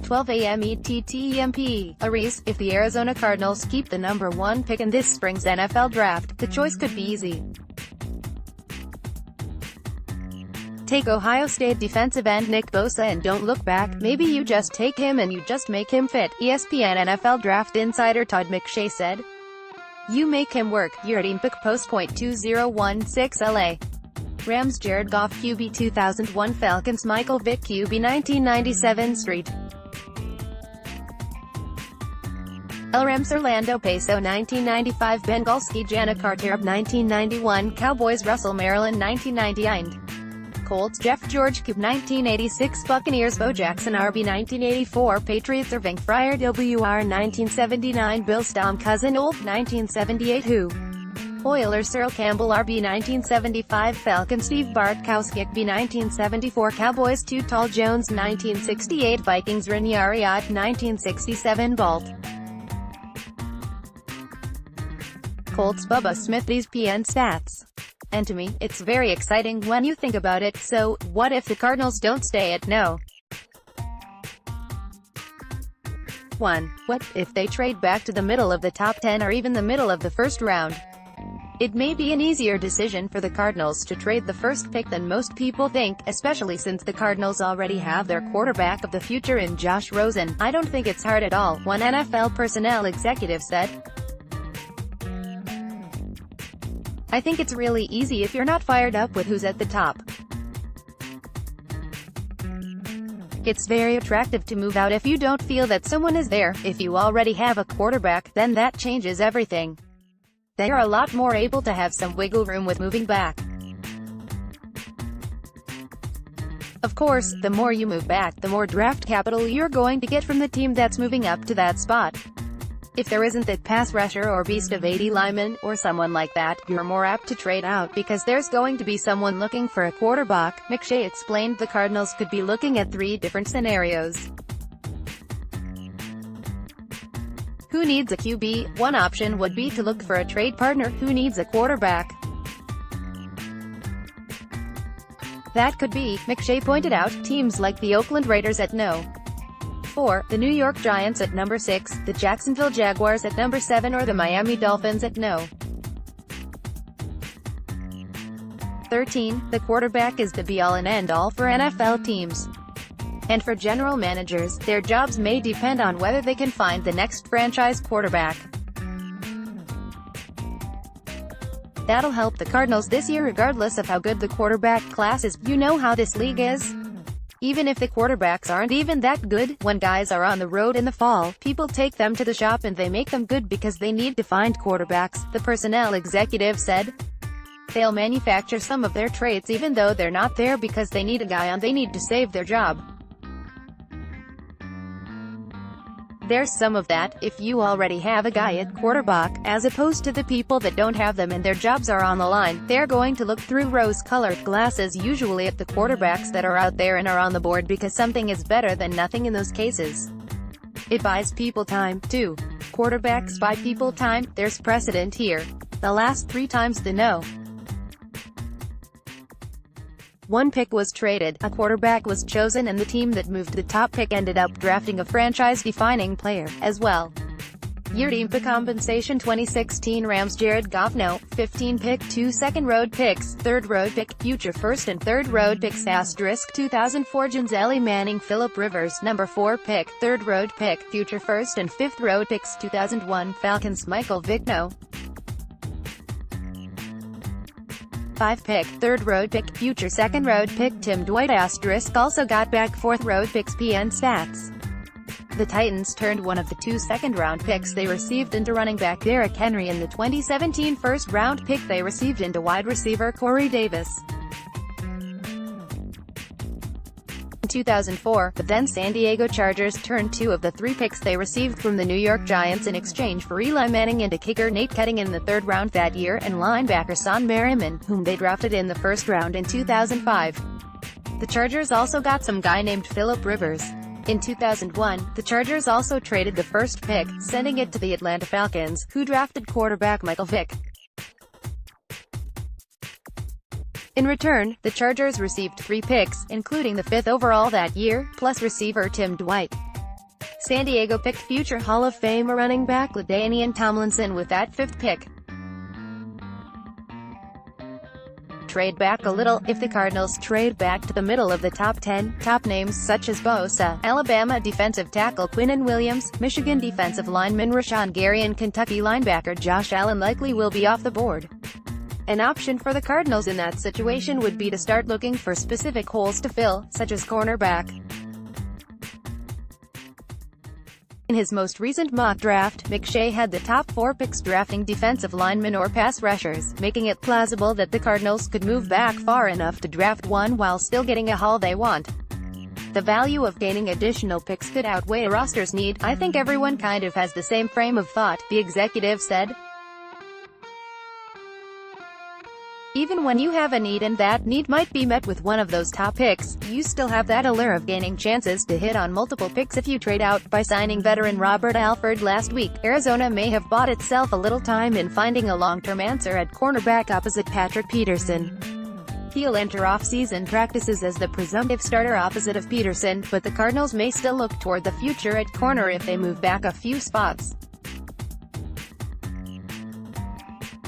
12 a.m. ETTEMPE. Ariz, if the Arizona Cardinals keep the number 1 pick in this spring's NFL draft, the choice could be easy. Take Ohio State defensive end Nick Bosa and don't look back. Maybe you just take him and you just make him fit, ESPN NFL draft insider Todd McShay said. You make him work. ETTEMPE post .2016 LA. RamsJared Goff QB 2001 Falcons Michael Vick QB 1997 Street. RamsOrlando Peso 1995 Bengals Jana Carter 1991 Cowboys Russell Maryland 1999 ColtsJeff GeorgeQB1986 BuccaneersBo Jacks RB 1984 Patriots Irving Fryer WR 1979 Bill Stom Cousin Old 1978 Who Oilers Earl Campbell RB 1975 Falcons Steve Bartkowski B 1974 Cowboys Too Tall Jones 1968 Vikings Ranieri 1967 Balt Colts Bubba Smith ESPN stats. And to me, it's very exciting when you think about it. So, what if the Cardinals don't stay at no? 1. What if they trade back to the middle of the top 10 or even the middle of the first round? It may be an easier decision for the Cardinals to trade the first pick than most people think, especially since the Cardinals already have their quarterback of the future in Josh Rosen. I don't think it's hard at all, one NFL personnel executive said. I think it's really easy if you're not fired up with who's at the top. It's very attractive to move out if you don't feel that someone is there. If you already have a quarterback, then that changes everything. They are a lot more able to have some wiggle room with moving back. Of course, the more you move back, the more draft capital you're going to get from the team that's moving up to that spot. If there isn't that pass rusher or beast of 80 linemen, or someone like that, you're more apt to trade out because there's going to be someone looking for a quarterback. McShay explained the Cardinals could be looking at 3 different scenarios. Who needs a QB? One option would be to look for a trade partner who needs a quarterback. That could be, McShay pointed out, teams like the Oakland Raiders at no. 4, the New York Giants at number 6, the Jacksonville Jaguars at number 7 or the Miami Dolphins at no. 13, the quarterback is the be-all and end-all for NFL teams. And for general managers, their jobs may depend on whether they can find the next franchise quarterback. That'll help the Cardinals this year regardless of how good the quarterback class is. You know how this league is. Even if the quarterbacks aren't even that good, when guys are on the road in the fall, people take them to the shop and they make them good because they need to find quarterbacks, the personnel executive said. They'll manufacture some of their traits even though they're not there because they need a guy on, they need to save their job. There's some of that, if you already have a guy at quarterback, as opposed to the people that don't have them and their jobs are on the line. They're going to look through rose-colored glasses usually at the quarterbacks that are out there and are on the board because something is better than nothing in those cases. It buys people time, too. Quarterbacks buy people time, there's precedent here. The last 3 times the no. 1 pick was traded, a quarterback was chosen and the team that moved the top pick ended up drafting a franchise-defining player, as well. ETTEMPE compensation 2016 RamsJared Goff no. 15 pick 2 second-round picks, 3rd-round pick, future 1st and 3rd-round picks * 2004 Ginzelli Manning Phillip Rivers number 4 pick, 3rd-round pick, future 1st and 5th-round picks 2001 Falcons Michael Vick no. 5 pick, 3rd-round pick, future 2nd-round pick Tim Dwight * also got back 4th-round picks PN stats. The Titans turned one of the 2 second-round picks they received into running back Derrick Henry and the 2017 first-round pick they received into wide receiver Corey Davis. In 2004, the then San Diego Chargers turned 2 of the 3 picks they received from the New York Giants in exchange for Eli Manning into kicker Nate Ketting in the 3rd round that year and linebacker Son Merriman, whom they drafted in the 1st round in 2005. The Chargers also got some guy named Phillip Rivers. In 2001, the Chargers also traded the 1st pick, sending it to the Atlanta Falcons, who drafted quarterback Michael Vick. In return, the Chargers received 3 picks, including the 5th overall that year, plus receiver Tim Dwight. San Diego picked future Hall of Famer running back LaDainian Tomlinson with that 5th pick. Trade back a little. If the Cardinals trade back to the middle of the top 10, top names such as Bosa, Alabama defensive tackle Quinnen Williams, Michigan defensive lineman Rashawn Gary and Kentucky linebacker Josh Allen likely will be off the board. An option for the Cardinals in that situation would be to start looking for specific holes to fill, such as cornerback. In his most recent mock draft, McShay had the top 4 picks drafting defensive linemen or pass rushers, making it plausible that the Cardinals could move back far enough to draft one while still getting a haul they want. The value of gaining additional picks could outweigh a roster's need. I think everyone kind of has the same frame of thought, the executive said. Even when you have a need and that need might be met with one of those top picks, you still have that allure of gaining chances to hit on multiple picks if you trade out. By signing veteran Robert Alford last week, Arizona may have bought itself a little time in finding a long-term answer at cornerback opposite Patrick Peterson. He'll enter off-season practices as the presumptive starter opposite of Peterson, but the Cardinals may still look toward the future at corner if they move back a few spots.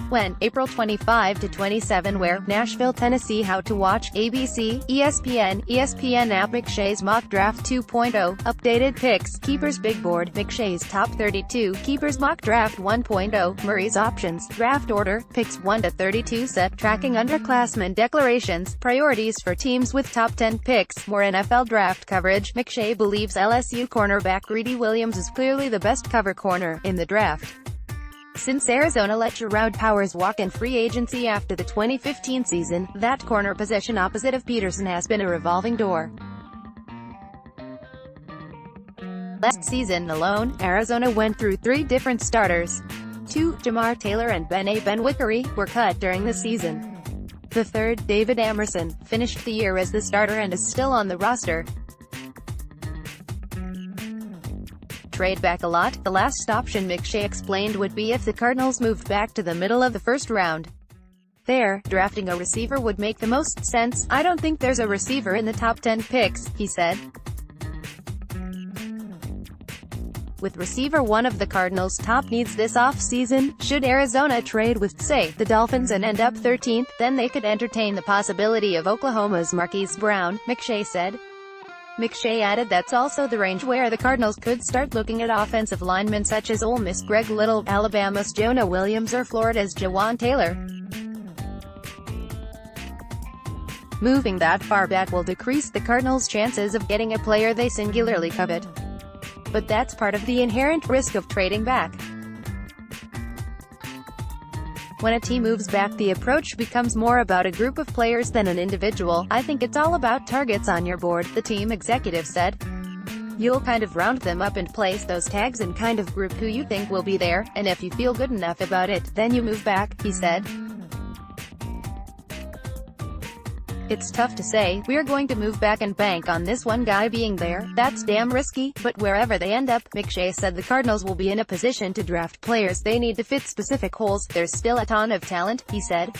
When, April 25-27 Where, Nashville, Tennessee. How to watch, ABC, ESPN app. McShay's Mock Draft 2.0, updated picks, Keepers Big Board, McShay's Top 32, Keepers Mock Draft 1.0, Murray's Options, Draft Order, Picks 1 to 32 set, Tracking Underclassmen Declarations, Priorities for teams with top 10 picks, more NFL draft coverage. McShay believes LSU cornerback Greedy Williams is clearly the best cover corner in the draft. Since Arizona let Jerrod Powers walk in free agency after the 2015 season, that corner position opposite of Peterson has been a revolving door. Last season alone, Arizona went through 3 different starters. 2, Jamar Taylor and Ben Wickery, were cut during the season. The third, David Amerson, finished the year as the starter and is still on the roster. Trade back a lot. The last option McShay explained would be if the Cardinals moved back to the middle of the first round. There, drafting a receiver would make the most sense. I don't think there's a receiver in the top 10 picks, he said. With receiver one of the Cardinals' top needs this off-season, should Arizona trade with, say, the Dolphins and end up 13th, then they could entertain the possibility of Oklahoma's Marquise Brown, McShay said. McShay added that's also the range where the Cardinals could start looking at offensive linemen such as Ole Miss' Greg Little, Alabama's Jonah Williams or Florida's Jawan Taylor. Moving that far back will decrease the Cardinals' chances of getting a player they singularly covet. But that's part of the inherent risk of trading back. When a team moves back, the approach becomes more about a group of players than an individual. I think it's all about targets on your board, the team executive said. You'll kind of round them up and place those tags and kind of group who you think will be there, and if you feel good enough about it, then you move back, he said. It's tough to say, we're going to move back and bank on this one guy being there. That's damn risky, but wherever they end up, McShay said the Cardinals will be in a position to draft players they need to fit specific holes. There's still a ton of talent, he said.